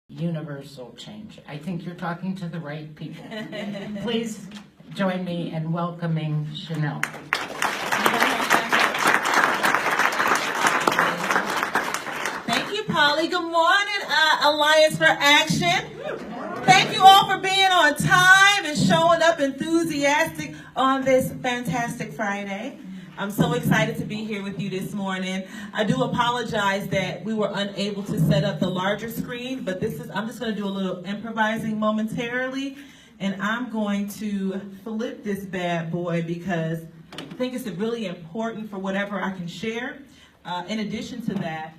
universal change. I think you're talking to the right people. Please join me in welcoming Chanel. Thank you, Polly. Good morning, Alliance for Action. Thank you all for being on time and showing up enthusiastic on this fantastic Friday. I'm so excited to be here with you this morning. I do apologize that we were unable to set up the larger screen, but I'm just going to do a little improvising momentarily, and I'm going to flip this bad boy because I think it's really important for whatever I can share. In addition to that,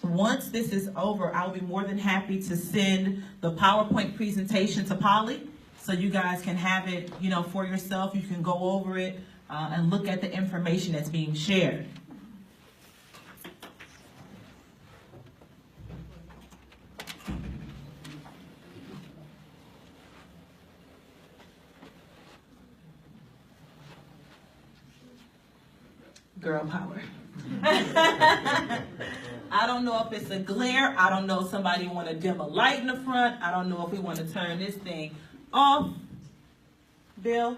once this is over, I'll be more than happy to send the PowerPoint presentation to Polly so you guys can have it, for yourself. You can go over it and look at the information that's being shared. Girl power. I don't know if it's a glare. I don't know if somebody want to dim a light in the front. I don't know if we want to turn this thing off. Bill,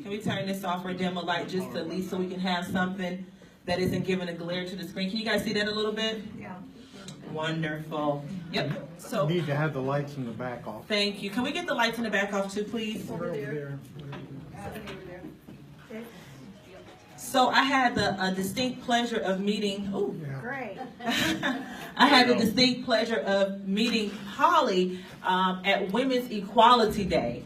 can we turn this off or dim a light just at least so we can have something that isn't giving a glare to the screen? Can you guys see that a little bit? Yeah. Wonderful. Yep. So you need to have the lights in the back off. Thank you. Can we get the lights in the back off too, please? Over there. So I had the distinct pleasure of meeting. Oh, Yeah. Great. I had the distinct pleasure of meeting Polly at Women's Equality Day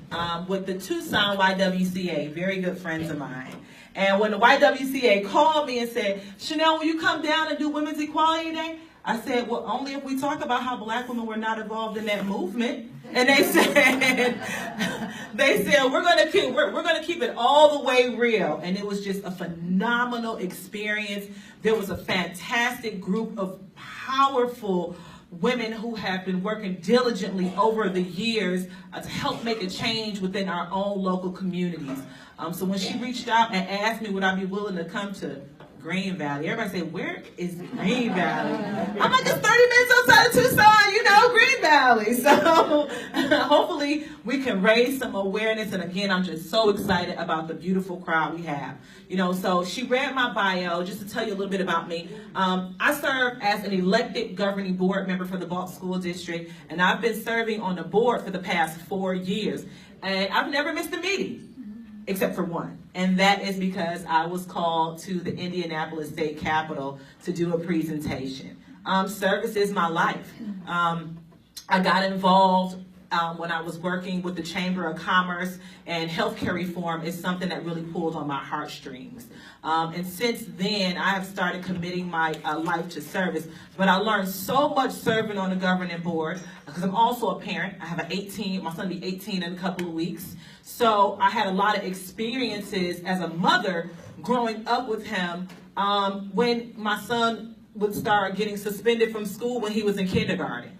with the Tucson YWCA, very good friends of mine. And when the YWCA called me and said, Chanel, will you come down and do Women's Equality Day? I said, well, only if we talk about how black women were not involved in that movement. And they said, we're gonna keep it all the way real. And it was just a phenomenal experience. There was a fantastic group of powerful women who have been working diligently over the years to help make a change within our own local communities. So when she reached out and asked me would I be willing to come to Green Valley, everybody say, where is Green Valley? I'm like, it's 30 minutes outside of Tucson, Green Valley. So hopefully we can raise some awareness. And again, I'm just so excited about the beautiful crowd we have. So she read my bio. Just to tell you a little bit about me, I serve as an elected governing board member for the Baltimore School District, and I've been serving on the board for the past 4 years. And I've never missed a meeting, except for one. And that is because I was called to the Indianapolis State Capitol to do a presentation. Service is my life. I got involved when I was working with the Chamber of Commerce, and healthcare reform is something that really pulled on my heartstrings. And since then, I have started committing my life to service. But I learned so much serving on the governing board because I'm also a parent. I have my son will be 18 in a couple of weeks. So I had a lot of experiences as a mother growing up with him when my son would start getting suspended from school when he was in kindergarten.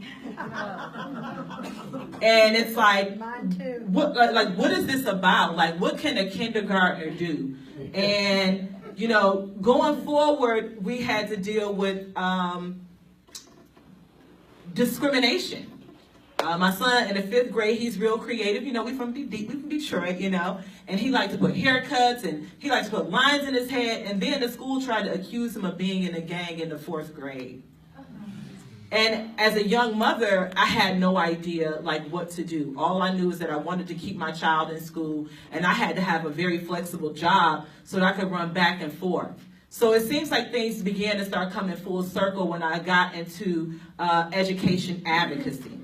And it's like, what is this about? Like, what can a kindergartner do? And, going forward, we had to deal with discrimination. My son in the 5th grade, he's real creative. We from Detroit, and he liked to put haircuts and he liked to put lines in his head. And then the school tried to accuse him of being in a gang in the 4th grade. And as a young mother, I had no idea what to do. All I knew is that I wanted to keep my child in school, and I had to have a very flexible job so that I could run back and forth. So it seems like things began to start coming full circle when I got into education advocacy.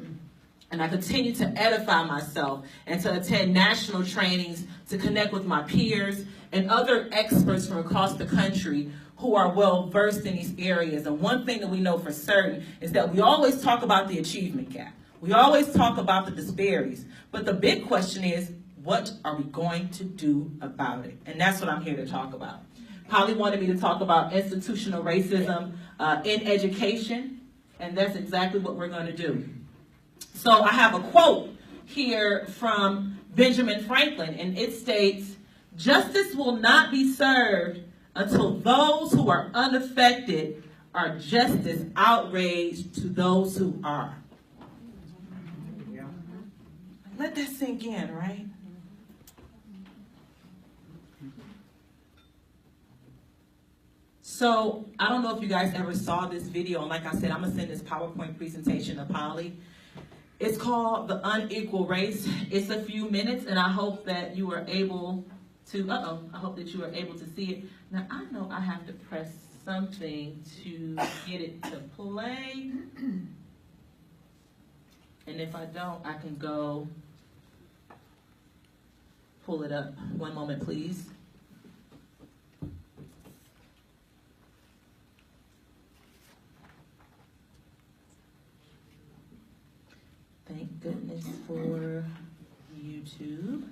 And I continue to edify myself and to attend national trainings to connect with my peers and other experts from across the country who are well versed in these areas. And one thing that we know for certain is that we always talk about the achievement gap. We always talk about the disparities. But the big question is, what are we going to do about it? And that's what I'm here to talk about. Polly wanted me to talk about institutional racism in education, and that's exactly what we're going to do. So I have a quote here from Benjamin Franklin, and it states, "Justice will not be served until those who are unaffected are just as outraged to those who are. Let that sink in, right? So I don't know if you guys ever saw this video, and like I said, I'm gonna send this PowerPoint presentation to Polly. It's called The Unequal Race. It's a few minutes, and I hope that you are able to, I hope that you are able to see it. Now I know I have to press something to get it to play. And if I don't, I can go pull it up. One moment, please. Thank goodness for YouTube.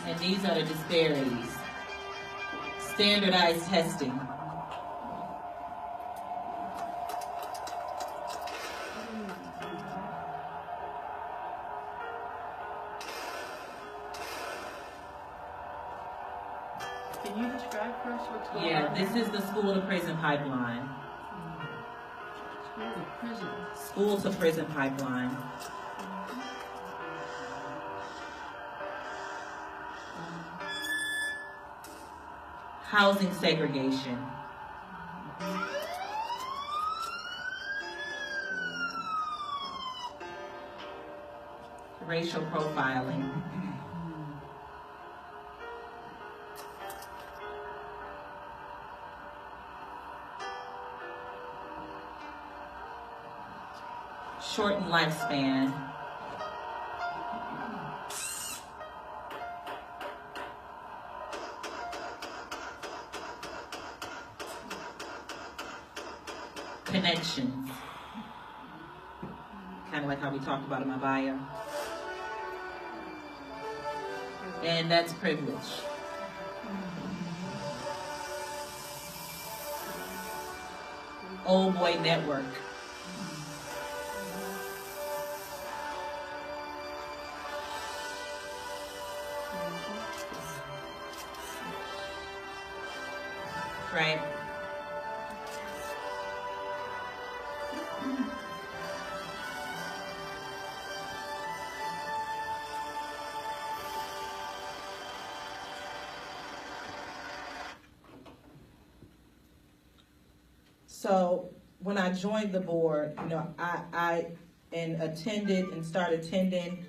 And these are the disparities. Standardized testing. Can you describe for us what's going on? Yeah, this is the school to prison pipeline. School to prison. School to prison pipeline. Housing segregation. Racial profiling. Shortened lifespan. Connections. Kind of like how we talked about in my bio. And that's privilege. Old boy network. Right. So when I joined the board, you know, I attended and started attending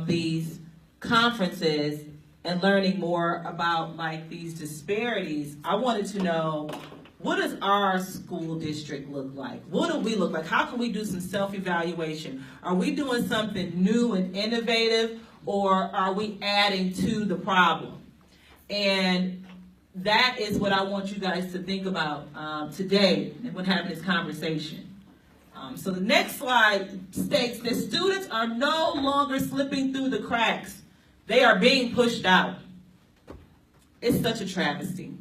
these conferences and learning more about like these disparities. I wanted to know, what does our school district look like? What do we look like? How can we do some self-evaluation? Are we doing something new and innovative, or are we adding to the problem? And that is what I want you guys to think about today when having this conversation. So the next slide states that students are no longer slipping through the cracks. They are being pushed out. It's such a travesty.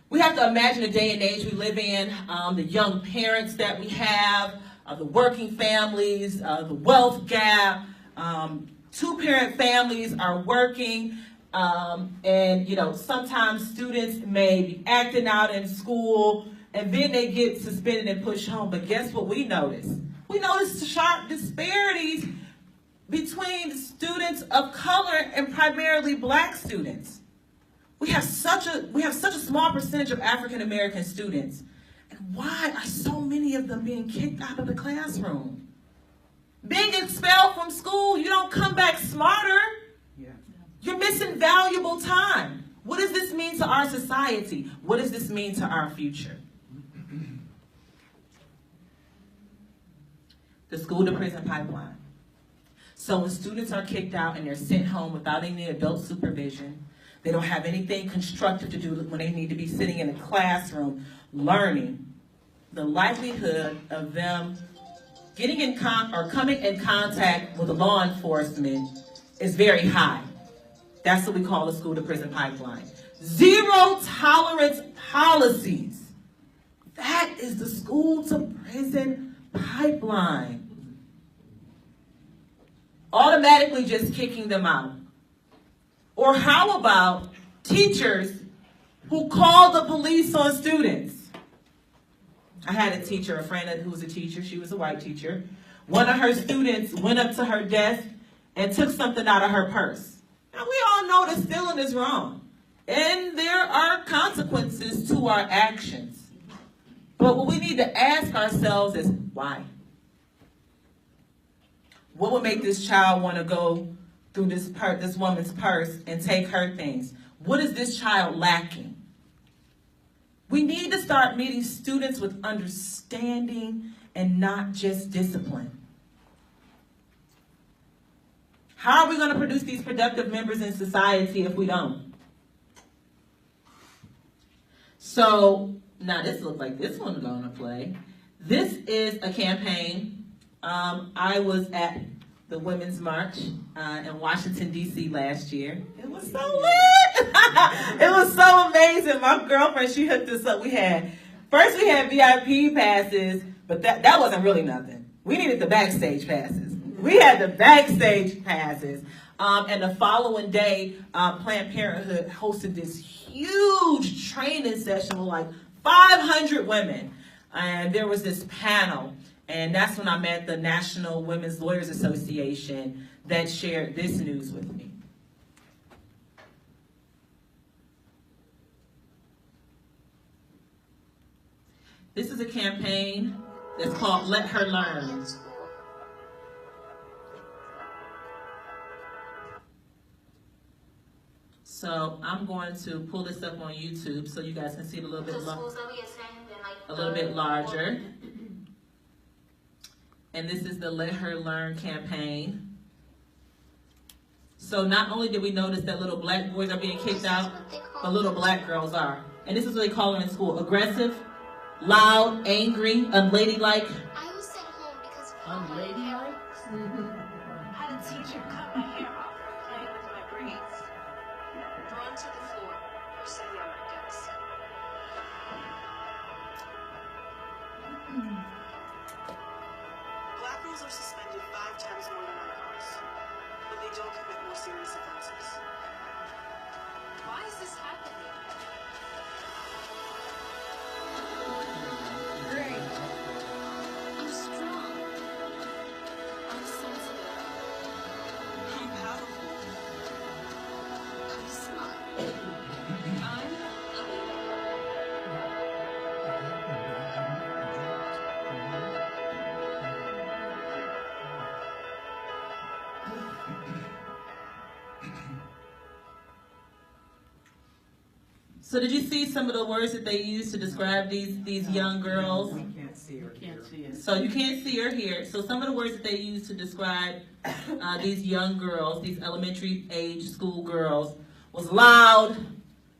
We have to imagine the day and age we live in, the young parents that we have, the working families, the wealth gap. Two-parent families are working, and sometimes students may be acting out in school, and then they get suspended and pushed home. But guess what we notice? We notice sharp disparities between students of color and primarily black students. We have such a small percentage of African American students. And why are so many of them being kicked out of the classroom? Being expelled from school, you don't come back smarter. Yeah. You're missing valuable time. What does this mean to our society? What does this mean to our future? The school to prison pipeline. So when students are kicked out and they're sent home without any adult supervision, they don't have anything constructive to do when they need to be sitting in a classroom learning, the likelihood of them getting in coming in contact with law enforcement is very high. That's what we call the school to prison pipeline. Zero tolerance policies. That is the school to prison pipeline. Automatically just kicking them out. Or how about teachers who call the police on students? I had a teacher, a friend who was a teacher. She was a white teacher. One of her students went up to her desk and took something out of her purse. Now, we all know that stealing is wrong. And there are consequences to our actions. But what we need to ask ourselves is, why? What would make this child want to go through this woman's purse and take her things? What is this child lacking? We need to start meeting students with understanding and not just discipline. How are we going to produce these productive members in society if we don't? So, now this looks like this one's going to play. This is a campaign. I was at the Women's March in Washington, D.C. last year. It was so lit. It was so amazing. My girlfriend, she hooked us up. First we had VIP passes, but that wasn't really nothing. We needed the backstage passes. We had the backstage passes. And the following day, Planned Parenthood hosted this huge training session with like 500 women. And there was this panel. And that's when I met the National Women's Lawyers Association that shared this news with me. This is a campaign that's called Let Her Learn. So I'm going to pull this up on YouTube so you guys can see it a little bit larger. And this is the Let Her Learn campaign. So not only did we notice that little black boys are being kicked out, but little black girls are. And this is what they call them in school: aggressive, loud, angry, unladylike. I was sent home because Unladylike? had a teacher cut my hair off playing with my braids. Drawn to the floor or sitting at my desk. Black girls are suspended 5 times more than white girls, but they don't commit more serious offenses. Why is this happening? Great. I'm strong. I'm sensitive. I'm powerful. I'm smart. I'm a leader. So did you see some of the words that they used to describe these young girls? Can't see it. So you can't see or hear. So some of the words that they used to describe these young girls, these elementary age school girls, was loud,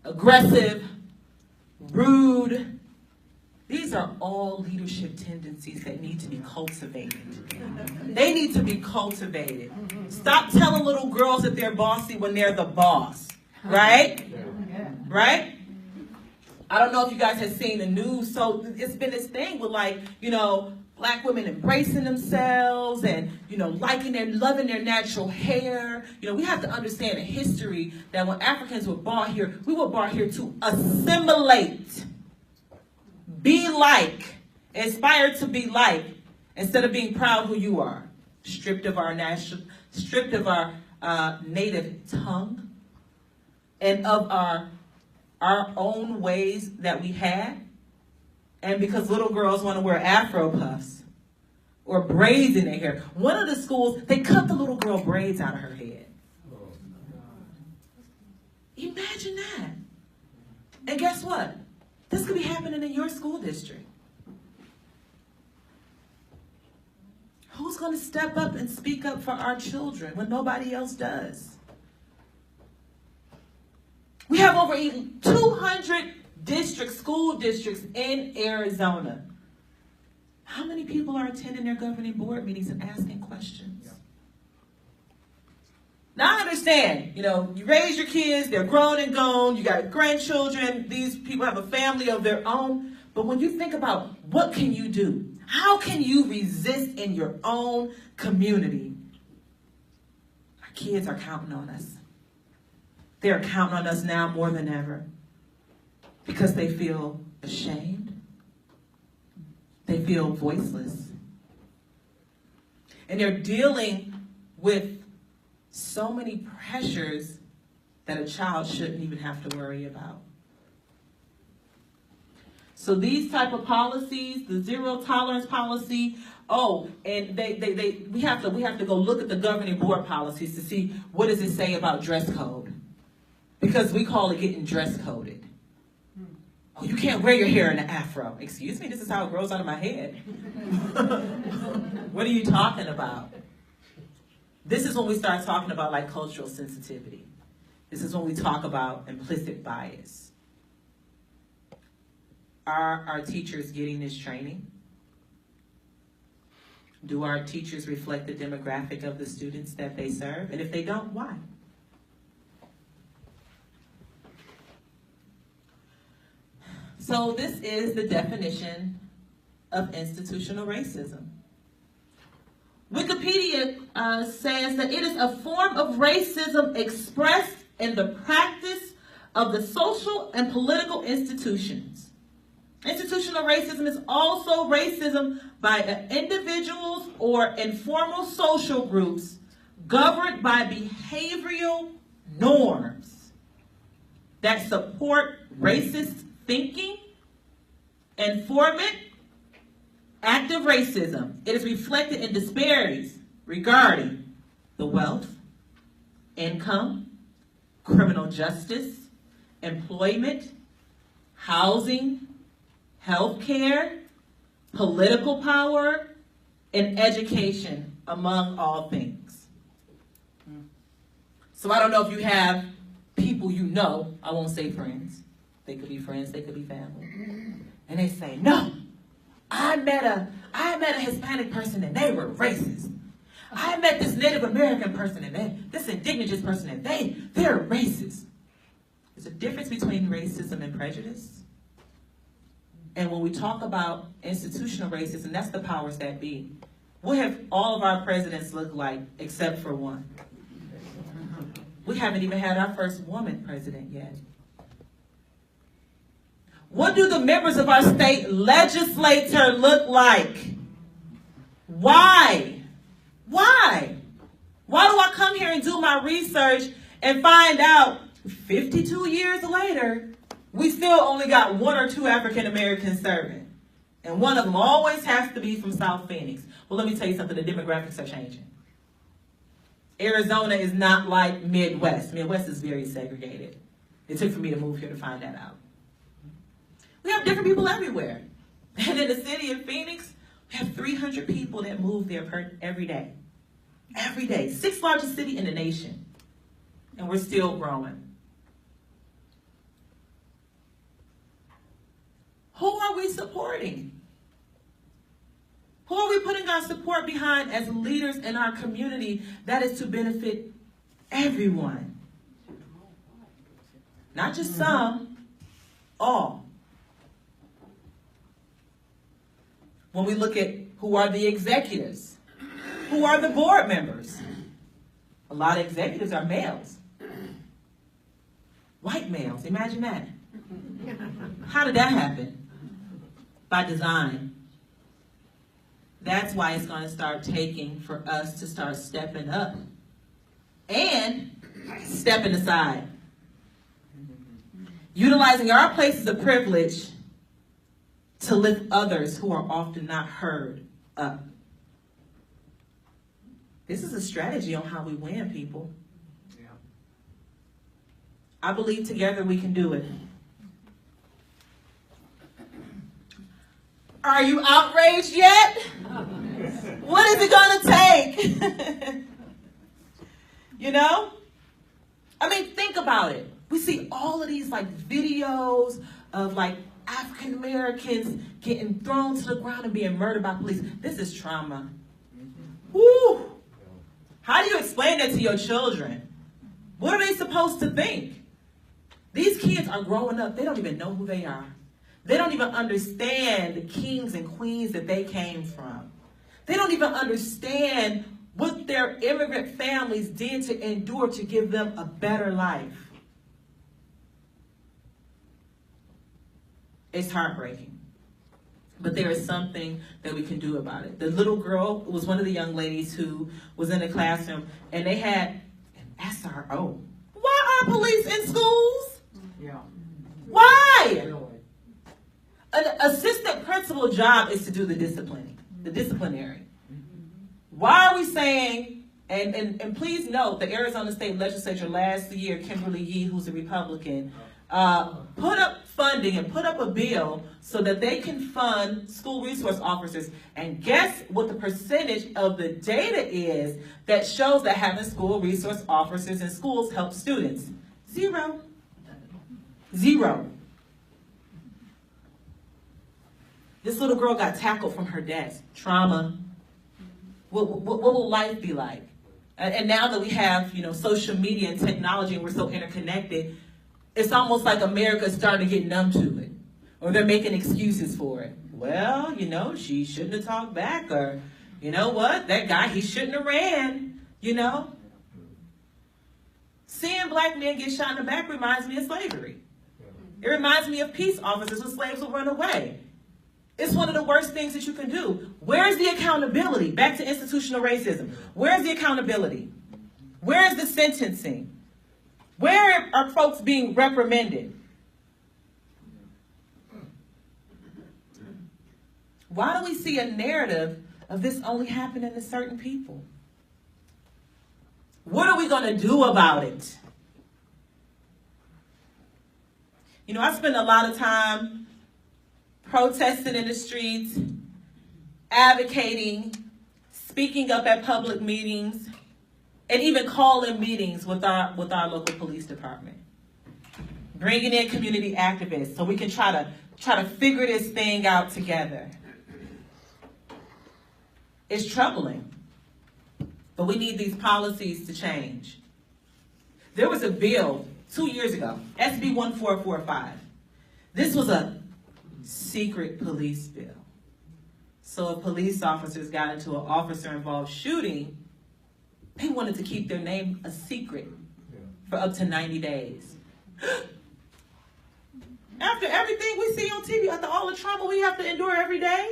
aggressive, rude. These are all leadership tendencies that need to be cultivated. They need to be cultivated. Stop telling little girls that they're bossy when they're the boss, right? Right? I don't know if you guys have seen the news. So it's been this thing with, like, you know, black women embracing themselves and, you know, loving their natural hair. You know, we have to understand in history that when Africans were brought here, we were brought here to assimilate, be like, inspired to be like, instead of being proud who you are, stripped of our native tongue and of our own ways that we had. And because little girls want to wear Afro puffs or braids in their hair. One of the schools, they cut the little girl braids out of her head. Imagine that. And guess what? This could be happening in your school district. Who's going to step up and speak up for our children when nobody else does? We have over 200 school districts in Arizona. How many people are attending their governing board meetings and asking questions? Yeah. Now I understand, you know, you raise your kids, they're grown and gone, you got grandchildren, these people have a family of their own. But when you think about what can you do? How can you resist in your own community? Our kids are counting on us. They're counting on us now more than ever because they feel ashamed. They feel voiceless. And they're dealing with so many pressures that a child shouldn't even have to worry about. So these type of policies, the zero tolerance policy, and we have to go look at the governing board policies to see what does it say about dress code. Because we call it getting dress coded. Oh, you can't wear your hair in an afro. Excuse me, this is how it grows out of my head. What are you talking about? This is when we start talking about, like, cultural sensitivity. This is when we talk about implicit bias. Are our teachers getting this training? Do our teachers reflect the demographic of the students that they serve? And if they don't, why? So this is the definition of institutional racism. Wikipedia says that it is a form of racism expressed in the practice of the social and political institutions. Institutional racism is also racism by individuals or informal social groups governed by behavioral norms that support racist thinking, informant, active racism. It is reflected in disparities regarding the wealth, income, criminal justice, employment, housing, healthcare, political power, and education, among all things. So I don't know if you have people you know, I won't say friends. They could be friends, they could be family. And they say, no, I met a Hispanic person and they were racist. I met this Native American person and this indigenous person and they're racist. There's a difference between racism and prejudice. And when we talk about institutional racism, that's the powers that be. What have all of our presidents looked like except for one? We haven't even had our first woman president yet. What do the members of our state legislature look like? Why? Why? Why do I come here and do my research and find out 52 years later, we still only got 1 or 2 African Americans serving? And one of them always has to be from South Phoenix. Well, let me tell you something, the demographics are changing. Arizona is not like Midwest. Midwest is very segregated. It took for me to move here to find that out. We have different people everywhere. And in the city of Phoenix, we have 300 people that move there every day. Every day. 6th largest city in the nation. And we're still growing. Who are we supporting? Who are we putting our support behind as leaders in our community that is to benefit everyone? Not just some, all. When we look at who are the executives, who are the board members, a lot of executives are males. White males, imagine that. How did that happen? By design. That's why it's going to start taking for us to start stepping up and stepping aside. Utilizing our places of privilege to lift others who are often not heard up. This is a strategy on how we win, people. Yeah. I believe together we can do it. Are you outraged yet? What is it going to take? You know? I mean, think about it. We see all of these like videos of like African Americans getting thrown to the ground and being murdered by police. This is trauma. Woo! How do you explain that to your children? What are they supposed to think? These kids are growing up. They don't even know who they are. They don't even understand the kings and queens that they came from. They don't even understand what their immigrant families did to endure to give them a better life. It's heartbreaking. But there is something that we can do about it. The little girl was one of the young ladies who was in the classroom, and they had an SRO. Why are police in schools? Yeah. Why? Really. An assistant principal job is to do the disciplinary. Why are we saying, and please note, the Arizona State Legislature last year, Kimberly Yee, who's a Republican, put up funding and put up a bill so that they can fund school resource officers. And guess what the percentage of the data is that shows that having school resource officers in schools helps students? 0. 0. This little girl got tackled from her desk. Trauma. What will life be like? And now that we have, social media and technology and we're so interconnected, it's almost like America's starting to get numb to it. Or they're making excuses for it. Well, she shouldn't have talked back. Or, you know what? That guy, he shouldn't have ran. Seeing black men get shot in the back reminds me of slavery. It reminds me of peace officers when slaves will run away. It's one of the worst things that you can do. Where's the accountability? Back to institutional racism. Where's the accountability? Where's the sentencing? Where are folks being reprimanded? Why do we see a narrative of this only happening to certain people? What are we going to do about it? I spend a lot of time protesting in the streets, advocating, speaking up at public meetings, and even calling meetings with our local police department. Bringing in community activists so we can try to figure this thing out together. It's troubling, but we need these policies to change. There was a bill 2 years ago, SB 1445. This was a secret police bill. So if police officers got into an officer-involved shooting, they wanted to keep their name a secret for up to 90 days. After everything we see on TV, after all the trauma we have to endure every day,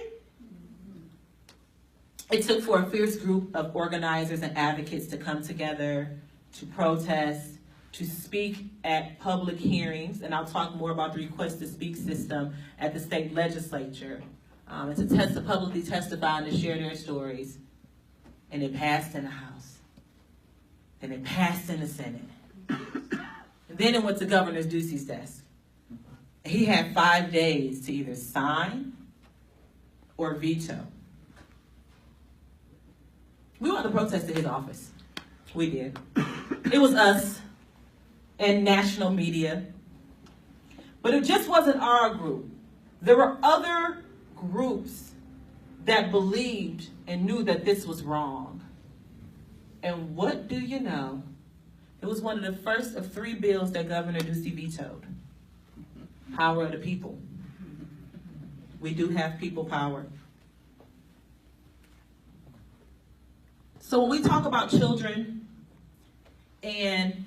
it took for a fierce group of organizers and advocates to come together, to protest, to speak at public hearings, and I'll talk more about the request to speak system at the state legislature, and to publicly testify and to share their stories. And it passed in the House. And it passed in the Senate. And Then it went to Governor Ducey's desk. He had 5 days to either sign or veto. We went to protest at his office. We did. It was us and national media. But it just wasn't our group. There were other groups that believed and knew that this was wrong. And what do you know? It was one of the first of 3 bills that Governor Ducey vetoed. Power of the people. We do have people power. So when we talk about children and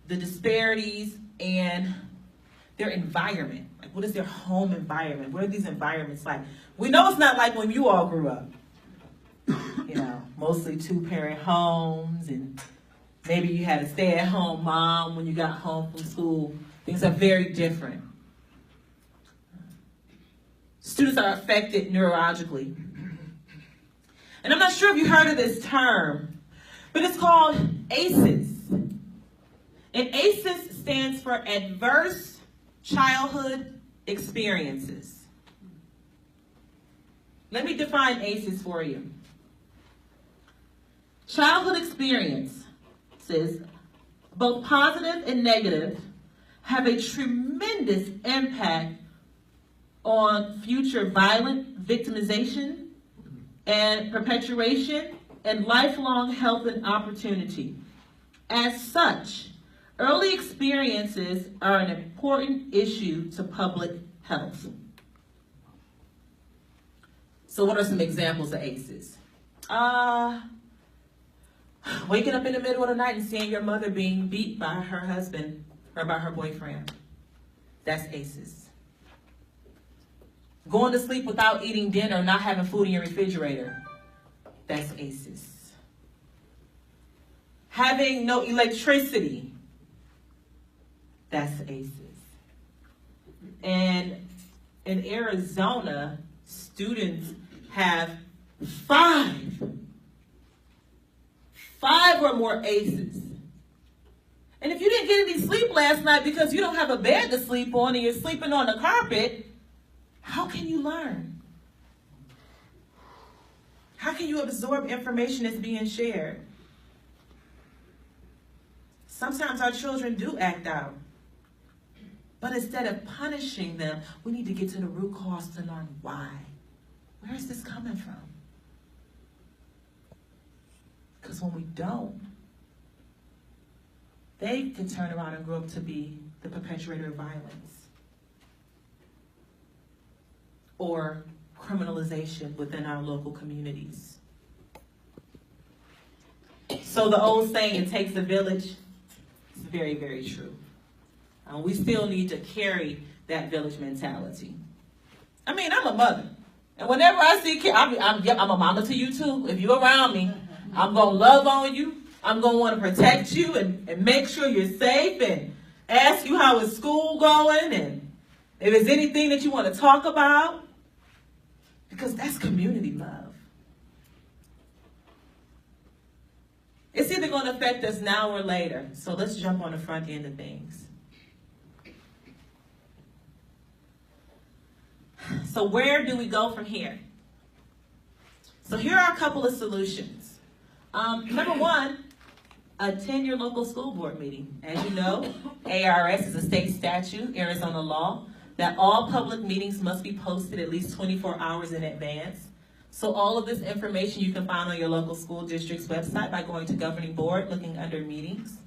the disparities and their environment, like what is their home environment? What are these environments like? We know it's not like when you all grew up. You know, mostly 2-parent homes, and maybe you had a stay-at-home mom when you got home from school. Things are very different. Students are affected neurologically. And I'm not sure if you heard of this term, but it's called ACEs. And ACEs stands for Adverse Childhood Experiences. Let me define ACEs for you. Childhood experiences, both positive and negative, have a tremendous impact on future violent victimization and perpetuation and lifelong health and opportunity. As such, early experiences are an important issue to public health. So what are some examples of ACEs? Waking up in the middle of the night and seeing your mother being beat by her husband or by her boyfriend. That's ACEs. Going to sleep without eating dinner, not having food in your refrigerator. That's ACEs. Having no electricity. That's ACEs. And in Arizona, students have 5 or more ACEs. And if you didn't get any sleep last night because you don't have a bed to sleep on and you're sleeping on the carpet, how can you learn? How can you absorb information that's being shared? Sometimes our children do act out. But instead of punishing them, we need to get to the root cause to learn why. Where is this coming from? Because when we don't, they can turn around and grow up to be the perpetrator of violence or criminalization within our local communities. So the old saying, it takes a village, is very, very true. We still need to carry that village mentality. I mean, I'm a mother. And whenever I see kids, I'm a mama to you too. If you're around me, I'm going to love on you. I'm going to want to protect you and make sure you're safe and ask you how is school going and if there's anything that you want to talk about. Because that's community love. It's either going to affect us now or later. So let's jump on the front end of things. So where do we go from here? So here are a couple of solutions. Number one, attend your local school board meeting. As you know, ARS is a state statute, Arizona law, that all public meetings must be posted at least 24 hours in advance. So all of this information you can find on your local school district's website by going to governing board, looking under meetings.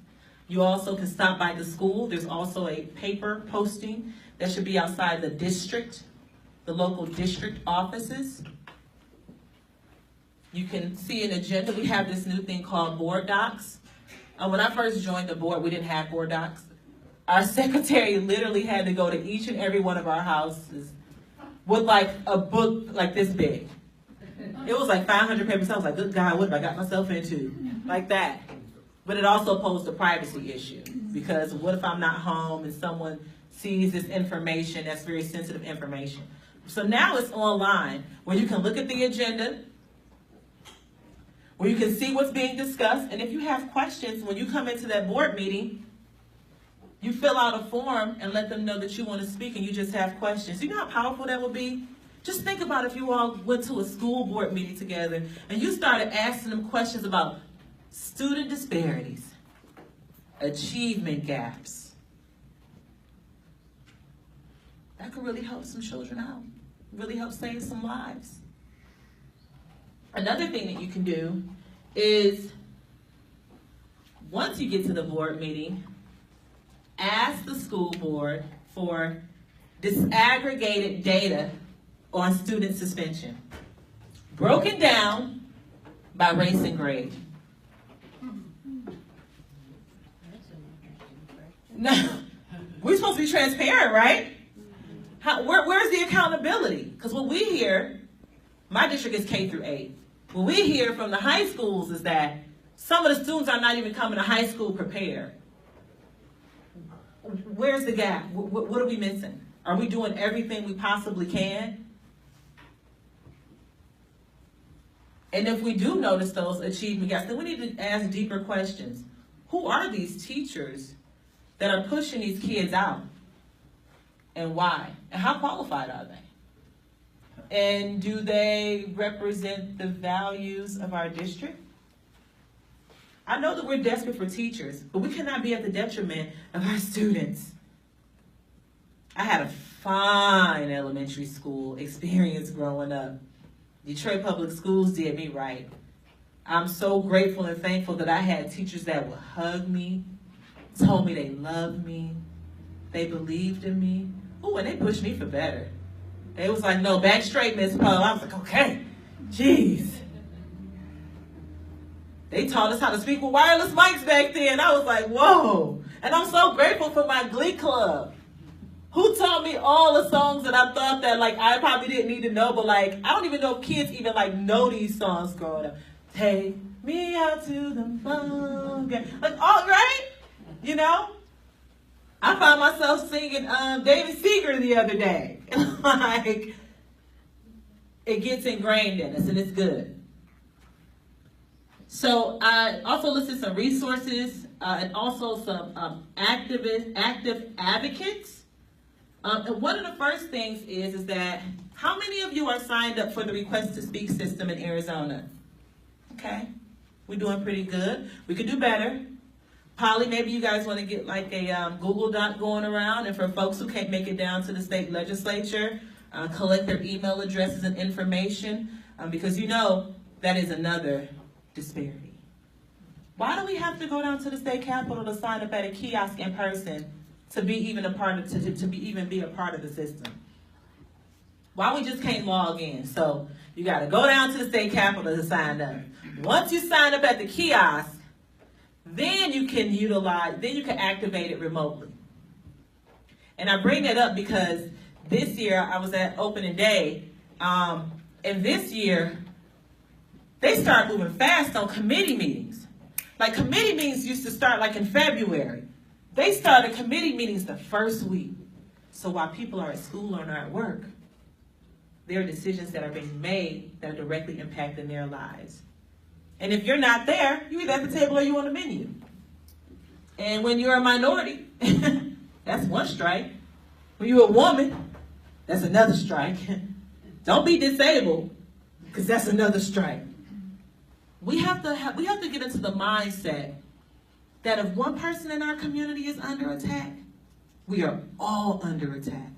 You also can stop by the school. There's also a paper posting that should be outside the district, the local district offices. You can see an agenda. We have this new thing called board docs. When I first joined the board, we didn't have board docs. Our secretary literally had to go to each and every one of our houses with like a book like this big. It was like 500 papers. I was like, good God, what have I got myself into? Like that. But it also posed a privacy issue, because what if I'm not home and someone sees this information that's very sensitive information? So now it's online where you can look at the agenda, where you can see what's being discussed. And if you have questions when you come into that board meeting, You fill out a form and let them know that you want to speak and you just have questions. You know how powerful that would be? Just think about if you all went to a school board meeting together and you started asking them questions about student disparities, achievement gaps. That could really help some children out, really help save some lives. Another thing that you can do is, once you get to the board meeting, ask the school board for disaggregated data on student suspension, broken down by race and grade. No, we're supposed to be transparent, right? Where's the accountability? Because what we hear, my district is K through 8. What we hear from the high schools is that some of the students are not even coming to high school prepared. Where's the gap? What are we missing? Are we doing everything we possibly can? And if we do notice those achievement gaps, then we need to ask deeper questions. Who are these teachers that are pushing these kids out? And why? And how qualified are they? And do they represent the values of our district? I know that we're desperate for teachers, but we cannot be at the detriment of our students. I had a fine elementary school experience growing up. Detroit Public Schools did me right. I'm so grateful and thankful that I had teachers that would hug me, told me they loved me, they believed in me. Ooh, and they pushed me for better. They was like, no, back straight, Miss Powe. I was like, okay, jeez. They taught us how to speak with wireless mics back then. I was like, whoa. And I'm so grateful for my Glee Club, who taught me all the songs that I thought that like I probably didn't need to know, but like I don't even know if kids even like know these songs growing up. Take me out to the ball game. Like, all right, you know? I found myself singing David Seeger the other day. Like, it gets ingrained in us and it's good. So I also listed some resources and also some active advocates. And one of the first things is that how many of you are signed up for the Request to Speak system in Arizona? Okay, we're doing pretty good. We could do better. Polly, maybe you guys want to get like a Google Doc going around, and for folks who can't make it down to the state legislature, collect their email addresses and information, because you know that is another disparity. Why do we have to go down to the state capitol to sign up at a kiosk in person to be even a part of be a part of the system? Why we just can't log in? So you got to go down to the state capitol to sign up. Once you sign up at the kiosk, then you can activate it remotely. And I bring that up because this year I was at opening day, and this year they start moving fast on committee meetings. Like committee meetings used to start like in February. They started committee meetings the first week. So while people are at school or at work, there are decisions that are being made that are directly impacting their lives. And if you're not there, you're either at the table or you're on the menu. And when you're a minority, that's one strike. When you're a woman, that's another strike. Don't be disabled, because that's another strike. We have to get into the mindset that if one person in our community is under attack, we are all under attack.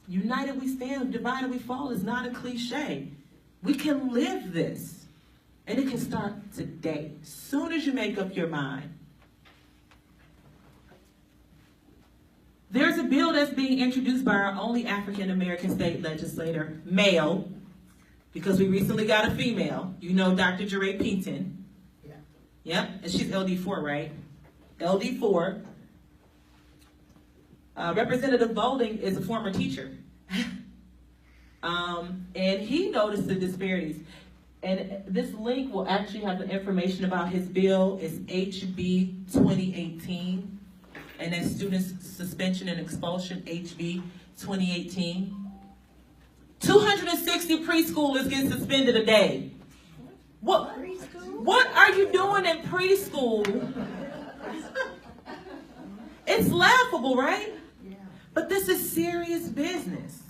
United we stand, divided we fall is not a cliche. We can live this. And it can start today, as soon as you make up your mind. There's a bill that's being introduced by our only African-American state legislator, male, because we recently got a female. You know Dr. Jeray Peaton. Yeah. Yep, and she's LD4, right? LD4. Representative Bowling is a former teacher. And he noticed the disparities. And this link will actually have the information about his bill. It's HB 2018. And then student suspension and expulsion, HB 2018. 260 preschoolers get suspended a day. What are you doing in preschool It's laughable, right? Yeah. But this is serious business.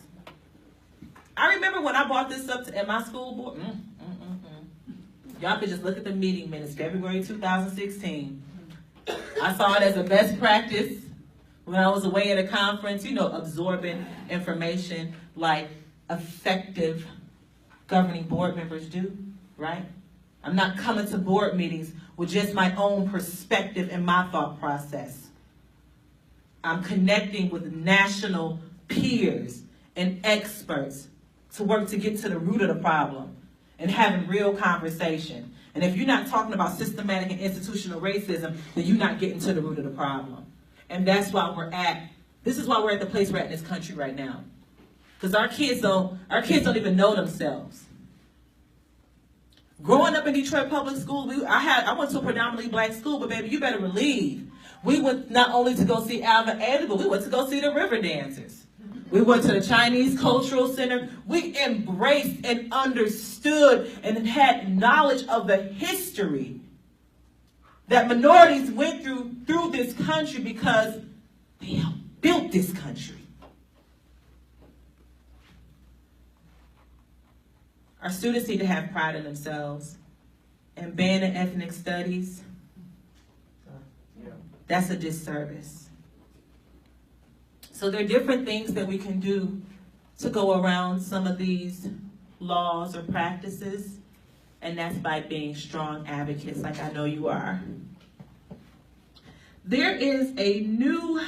I remember when I brought this up at my school board. Y'all could just look at the meeting minutes, February 2016. I saw it as a best practice when I was away at a conference, absorbing information like effective governing board members do, right? I'm not coming to board meetings with just my own perspective and my thought process. I'm connecting with national peers and experts to work to get to the root of the problem and having real conversation. And if you're not talking about systematic and institutional racism, then you're not getting to the root of the problem. And that's why this is why we're at the place we're at in this country right now. Because our kids don't even know themselves. Growing up in Detroit public school, I went to a predominantly black school, but baby, you better believe. We went not only to go see Alvin Ailey, but we went to go see the River Dancers. We went to the Chinese Cultural Center. We embraced and understood and had knowledge of the history that minorities went through this country because they helped build this country. Our students need to have pride in themselves. And banning ethnic studies, that's a disservice. So there are different things that we can do to go around some of these laws or practices, and that's by being strong advocates like I know you are. There is a new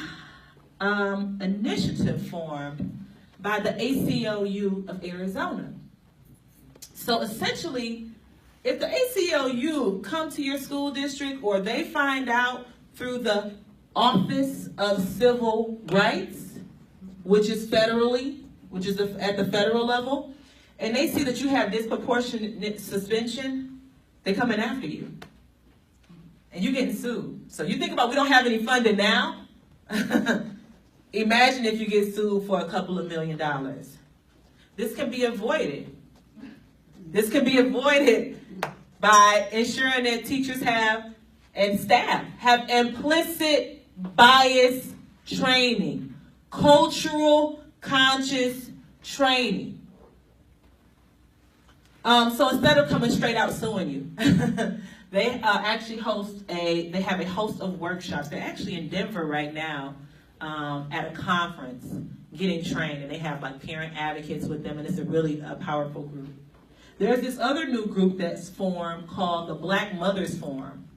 initiative formed by the ACLU of Arizona. So essentially, if the ACLU come to your school district or they find out through the Office of Civil Rights, which is at the federal level, and they see that you have disproportionate suspension, they come in after you. And you're getting sued. So you think about, we don't have any funding now. Imagine if you get sued for a couple of $1 million. This can be avoided. This can be avoided by ensuring that teachers and staff have implicit bias training, cultural conscious training. So instead of coming straight out suing you, they actually have a host of workshops. They're actually in Denver right now at a conference getting trained, and they have like parent advocates with them, and it's a really powerful group. There's this other new group that's formed called the Black Mothers Forum.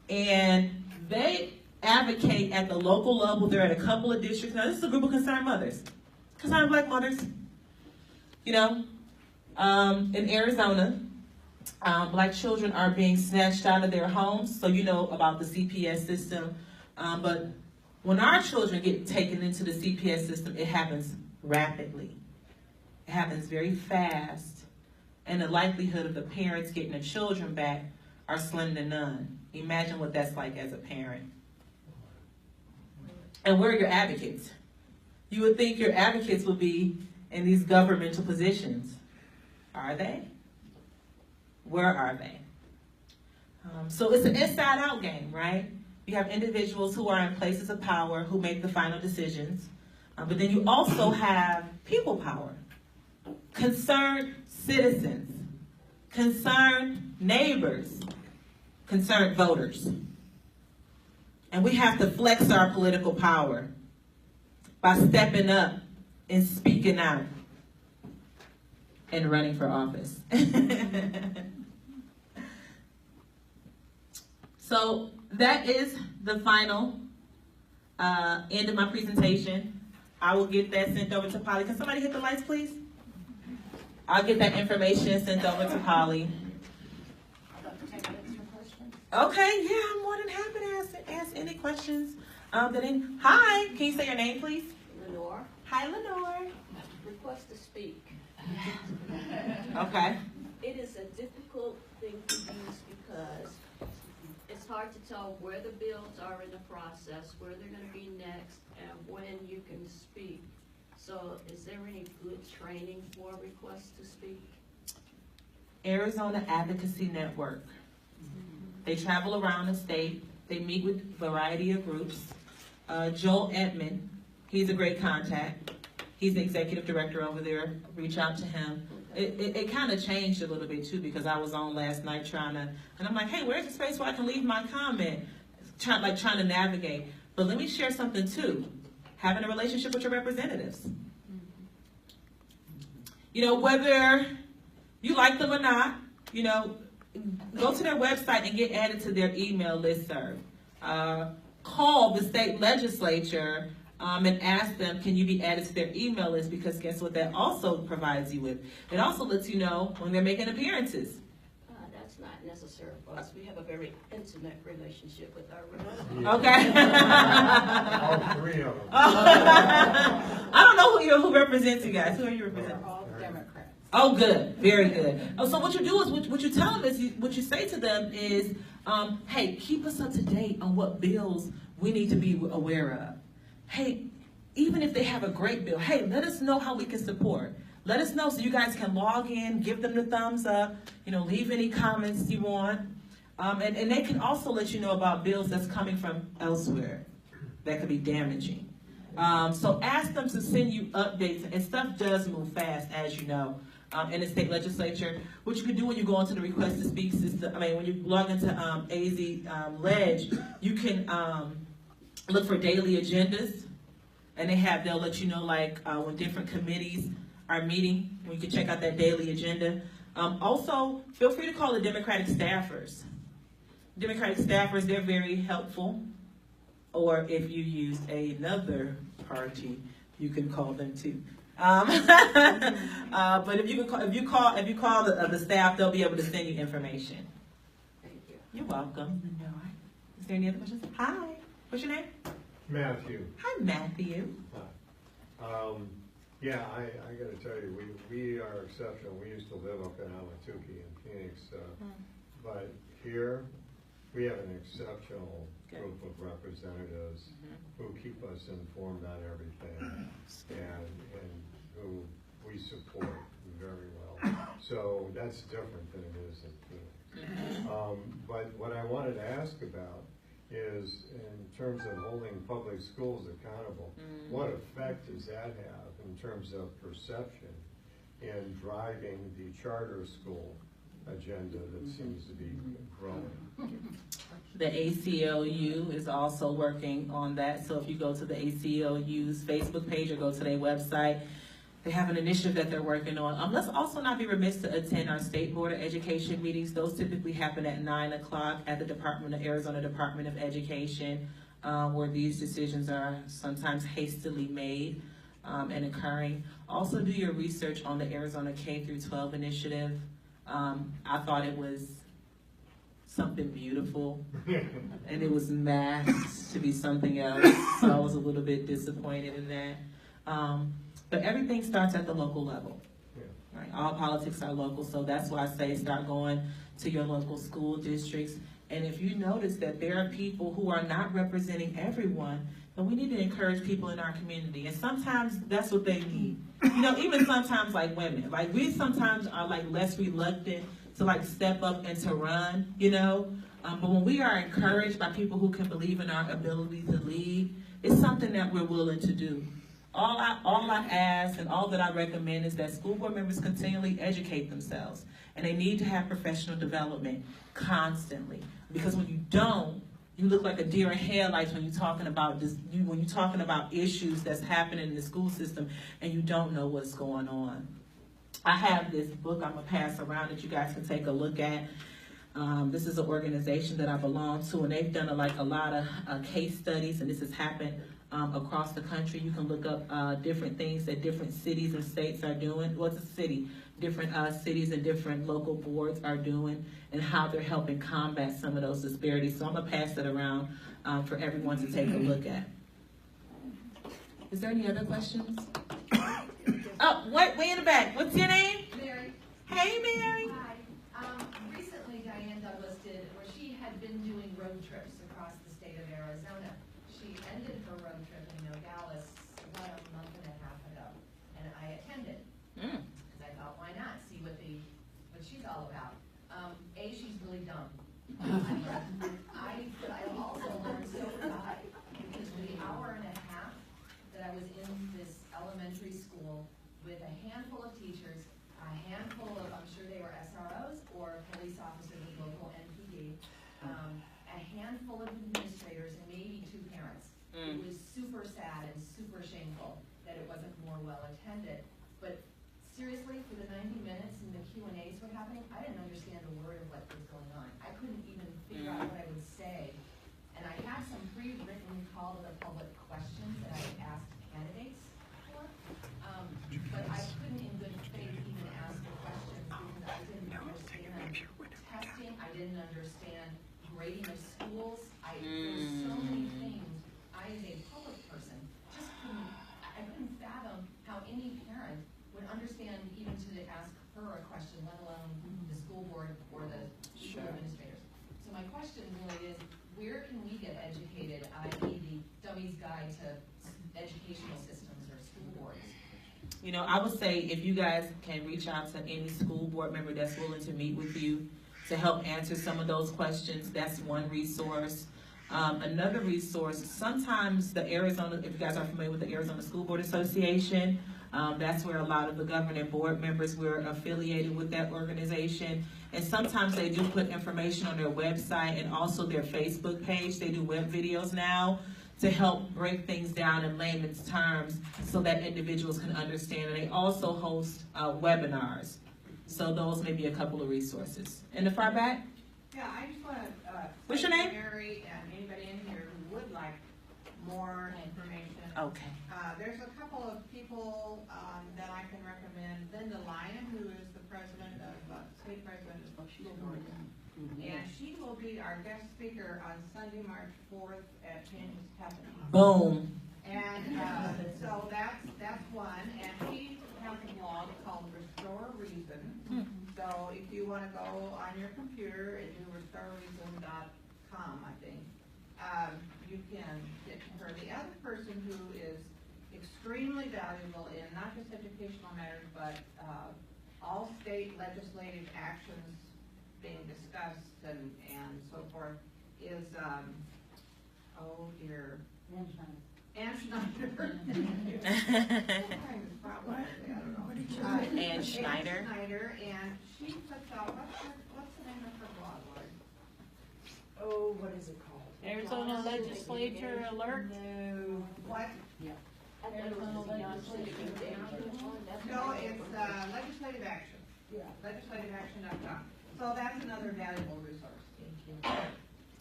And they advocate at the local level. They're at a couple of districts. Now, this is a group of concerned mothers. Concerned black mothers. In Arizona, black children are being snatched out of their homes. So you know about the CPS system. But when our children get taken into the CPS system, it happens rapidly. It happens very fast. And the likelihood of the parents getting the children back are slim to none. Imagine what that's like as a parent. And where are your advocates? You would think your advocates would be in these governmental positions. Are they? Where are they? So it's an inside-out game, right? You have individuals who are in places of power who make the final decisions. But then you also have people power. Concerned citizens, concerned neighbors, concerned voters. And we have to flex our political power by stepping up and speaking out and running for office. So that is the final end of my presentation. I will get that sent over to Polly. Can somebody hit the lights, please? I'll get that information sent over to Polly. Okay, yeah, I'm more than happy to ask any questions. Hi, can you say your name, please? Lenore. Hi, Lenore. Request to speak. Okay. It is a difficult thing to use because it's hard to tell where the bills are in the process, where they're going to be next, and when you can speak. So is there any good training for requests to speak? Arizona Advocacy Network. They travel around the state. They meet with a variety of groups. Joel Edmond, he's a great contact. He's the executive director over there. Reach out to him. It kind of changed a little bit too, because I was on last night and I'm like, hey, where's the space where I can leave my comment? Trying to navigate. But let me share something too. Having a relationship with your representatives. You know, whether you like them or not, you know, go to their website and get added to their email listserv. Call the state legislature and ask them, can you be added to their email list? Because guess what that also provides you with? It also lets you know when they're making appearances. That's not necessary for us. We have a very intimate relationship with our residents. Okay. All three of them. I don't know who represents you guys. Who are you representing? All Democrats. Oh, good. Very good. Oh, so what you do is, what you tell them is, what you say to them is, hey, keep us up to date on what bills we need to be aware of. Hey, even if they have a great bill, hey, let us know how we can support. Let us know so you guys can log in, give them the thumbs up, you know, leave any comments you want. And they can also let you know about bills that's coming from elsewhere that could be damaging. So ask them to send you updates, and stuff does move fast, as you know, in the state legislature. What you can do when you go into the request to speak system, when you log into AZ Ledge, you can look for daily agendas, and they'll let you know like when different committees are meeting, when you can check out that daily agenda. Also, feel free to call the Democratic staffers. Democratic staffers, they're very helpful. Or if you use another party, you can call them too. But if you call the staff, they'll be able to send you information. Thank you. You're welcome. Is there any other questions? Hi. What's your name? Matthew. Hi, Matthew. Yeah, I got to tell you, we are exceptional. We used to live up in Ahwatukee in Phoenix, but here we have an exceptional group of representatives who keep us informed on everything and who we support very well. So that's different than it is in Phoenix. But what I wanted to ask about is, in terms of holding public schools accountable, what effect does that have in terms of perception in driving the charter school agenda that seems to be growing? The ACLU is also working on that. So if you go to the ACLU's Facebook page or go to their website, they have an initiative that they're working on. Let's also not be remiss to attend our State Board of Education meetings. Those typically happen at 9 o'clock at the Arizona Department of Education, where these decisions are sometimes hastily made and occurring. Also do your research on the Arizona K-12 initiative. I thought it was something beautiful, and it was masked to be something else, so I was a little bit disappointed in that. But everything starts at the local level. Right? All politics are local, so that's why I say start going to your local school districts. And if you notice that there are people who are not representing everyone, then we need to encourage people in our community. And sometimes that's what they need. You know, even sometimes like women, like we sometimes are like less reluctant to like step up and to run, you know. But when we are encouraged by people who can believe in our ability to lead, it's something that we're willing to do. All I ask and all that I recommend is that school board members continually educate themselves, and they need to have professional development constantly. Because when you don't, you look like a deer in headlights when you're talking about this. When you're talking about issues that's happening in the school system, and you don't know what's going on. I have this book I'm gonna pass around that you guys can take a look at. This is an organization that I belong to, and they've done a lot of case studies, and this has happened across the country. You can look up different things that different cities and states are doing. What's a city? Different cities and different local boards are doing, and how they're helping combat some of those disparities. So I'm gonna pass it around for everyone to take a look at. Is there any other questions? Oh, way in the back. What's your name? Mary. Hey, Mary. Hi. Recently Diane Douglas she had been doing road trips across the state of Arizona. She ended her road trip in Nogales about a month and a half ago, and I attended. Because I thought, why not? See what she's all about. She's really dumb. I also learned so did I, because our elementary school with a handful of teachers, a handful of, I'm sure they were SROs or police officers with local NPD, a handful of administrators, and maybe 2 parents. It was super sad and super shameful that it wasn't more well attended. But seriously, for the 90 minutes and the Q&As were happening, I didn't understand a word of what was going on. I couldn't even figure out what I would say. And I had some pre-written call to the public questions that I asked candidates for, but I couldn't in good faith even ask the questions because I didn't understand testing, I didn't understand grading of schools. There were so many things I, as a public person, just couldn't fathom how any parent would understand even to ask her a question, let alone the school board or the school administrators. So my question really is, where can we get educated, i.e. the Dummies Guide to Educational Systems or school boards? You know, I would say if you guys can reach out to any school board member that's willing to meet with you to help answer some of those questions, that's one resource. Another resource, sometimes the Arizona, if you guys are familiar with the Arizona School Board Association, that's where a lot of the governing board members were affiliated with that organization. And sometimes they do put information on their website and also their Facebook page. They do web videos now to help break things down in layman's terms so that individuals can understand. And they also host webinars. So those may be a couple of resources. In the far back? Yeah, I just want to. What's your name? Mary and anybody in here who would like more information. Okay. There's a couple of people that I can recommend. Linda Lyon, who is the president of state president of the school board, and she will be our guest speaker on Sunday, March 4th at Changes Happening. Boom. And so that's one. And she has a blog called Restore Reason. So if you want to go on your computer and do restorereason.com, I think, you can get to her. The other person who is extremely valuable in not just educational matters, but all state legislative actions being discussed and so forth is, oh dear. Ann Schneider. Ann Schneider. And she puts out, what's the name of her blog, Lord? Oh, what is it called? Arizona Legislature Alert? No. What? Arizona Legislature. No, it's legislative action. Yeah. Legislative.action.com. So that's another valuable resource.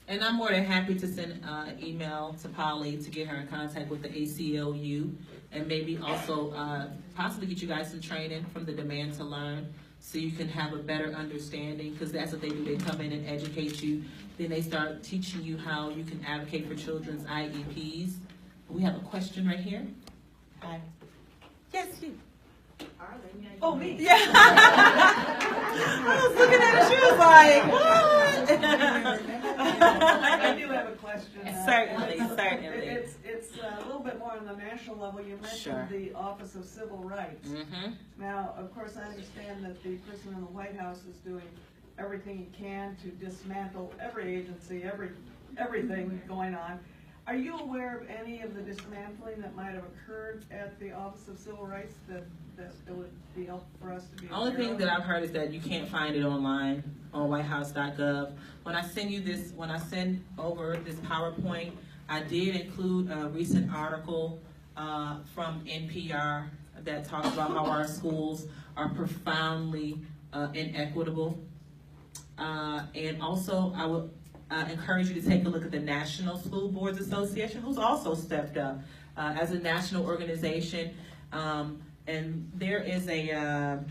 And I'm more than happy to send an email to Polly to get her in contact with the ACLU and maybe also possibly get you guys some training from the Demand to Learn so you can have a better understanding, because that's what they do. They come in and educate you. Then they start teaching you how you can advocate for children's IEPs. We have a question right here. Hi. Yes, you. Oh, me? Yeah. I was looking at it, she was like, what? I do have a question. Certainly. It's a little bit more on the national level. You mentioned the Office of Civil Rights. Mm-hmm. Now, of course, I understand that the person in the White House is doing everything he can to dismantle every agency, everything going on. Are you aware of any of the dismantling that might have occurred at the Office of Civil Rights that would be helpful for us to be aware Only thing of? that I've heard is that you can't find it online on whitehouse.gov. When I send over this PowerPoint, I did include a recent article from NPR that talks about how our schools are profoundly inequitable. And also, I would encourage you to take a look at the National School Boards Association, who's also stepped up as a national organization. And there is a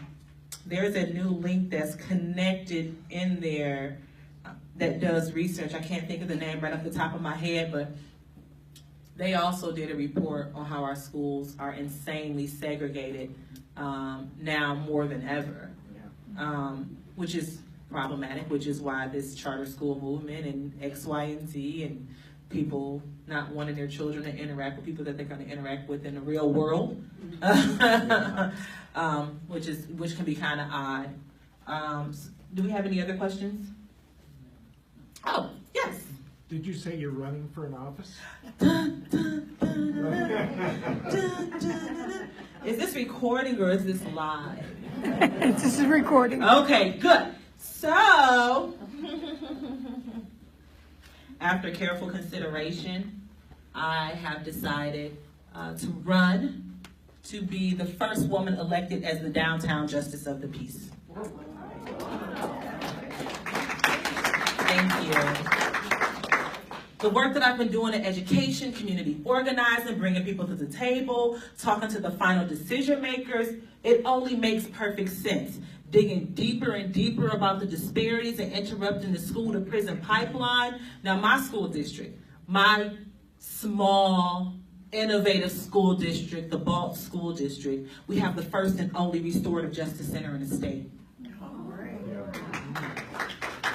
new link that's connected in there that does research. I can't think of the name right off the top of my head, but they also did a report on how our schools are insanely segregated now more than ever, which is problematic, which is why this charter school movement and X, Y, and Z and people not wanting their children to interact with people that they're going to interact with in the real world, which can be kind of odd. Do we have any other questions? Oh, yes. Did you say you're running for an office? Is this recording or is this live? This is recording. Okay, good. So, after careful consideration, I have decided to run to be the first woman elected as the Downtown Justice of the Peace. Thank you. The work that I've been doing in education, community organizing, bringing people to the table, talking to the final decision makers, it only makes perfect sense. Digging deeper and deeper about the disparities and interrupting the school to prison pipeline. Now my school district, my small, innovative school district, the Balt School District, we have the first and only restorative justice center in the state.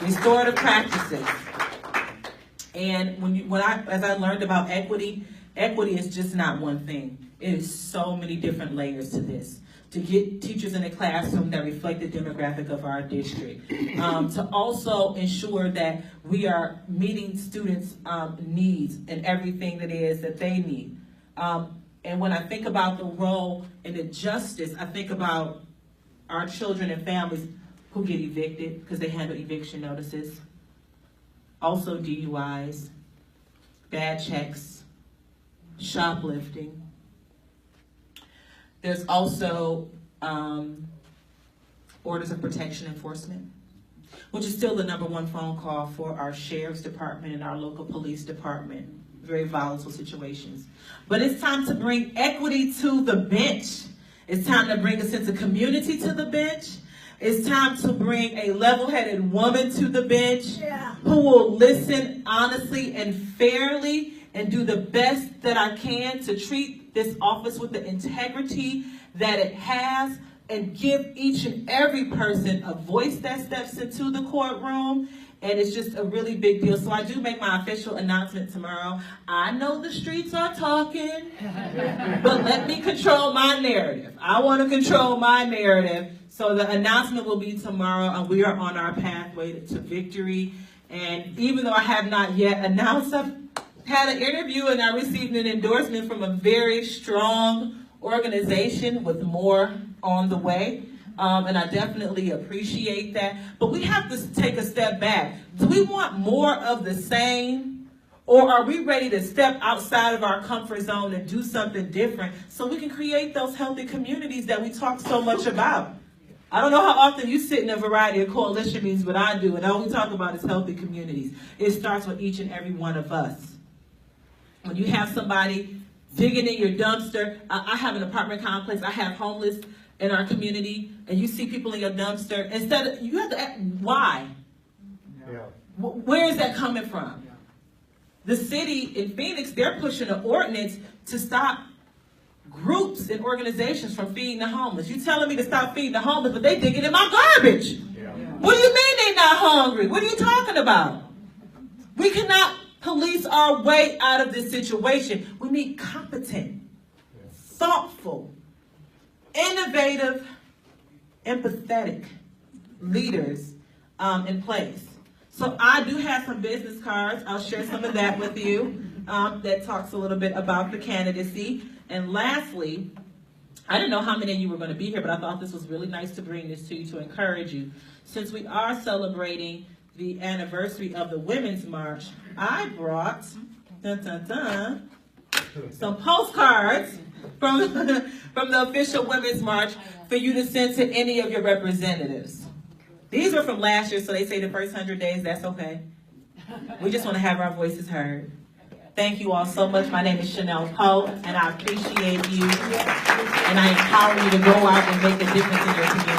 Restorative practices. And as I learned about equity is just not one thing. It is so many different layers to this. To get teachers in the classroom that reflect the demographic of our district. To also ensure that we are meeting students' needs and everything that is that they need. And when I think about the role and the justice, I think about our children and families who get evicted because they handle eviction notices. Also DUIs, bad checks, shoplifting. There's also orders of protection enforcement, which is still the #1 phone call for our sheriff's department and our local police department. Very volatile situations. But it's time to bring equity to the bench. It's time to bring a sense of community to the bench. It's time to bring a level-headed woman to the bench who will listen honestly and fairly and do the best that I can to treat this office with the integrity that it has and give each and every person a voice that steps into the courtroom. And it's just a really big deal. So I do make my official announcement tomorrow. I know the streets are talking, but let me control my narrative. I want to control my narrative. So the announcement will be tomorrow, and we are on our pathway to victory. And even though I have not yet announced, I've had an interview and I received an endorsement from a very strong organization with more on the way. And I definitely appreciate that. But we have to take a step back. Do we want more of the same? Or are we ready to step outside of our comfort zone and do something different so we can create those healthy communities that we talk so much about? I don't know how often you sit in a variety of coalition meetings, but I do. And all we talk about is healthy communities. It starts with each and every one of us. When you have somebody digging in your dumpster, I have an apartment complex, I have homeless in our community, and you see people in your dumpster, instead of, you have to ask, why? Yeah. Where is that coming from? The city in Phoenix, they're pushing an ordinance to stop groups and organizations from feeding the homeless. You telling me to stop feeding the homeless, but they digging in my garbage. Yeah. What do you mean they not hungry? What are you talking about? We cannot police our way out of this situation. We need competent, thoughtful, innovative, empathetic leaders in place. So I do have some business cards. I'll share some of that with you that talks a little bit about the candidacy. And lastly, I didn't know how many of you were going to be here, but I thought this was really nice to bring this to you to encourage you. Since we are celebrating the anniversary of the Women's March, I brought some postcards from the official Women's March for you to send to any of your representatives. These were from last year, so they say the first 100 days, that's okay. We just want to have our voices heard. Thank you all so much. My name is Chanel Powe, and I appreciate you, and I empower you to go out and make a difference in your community.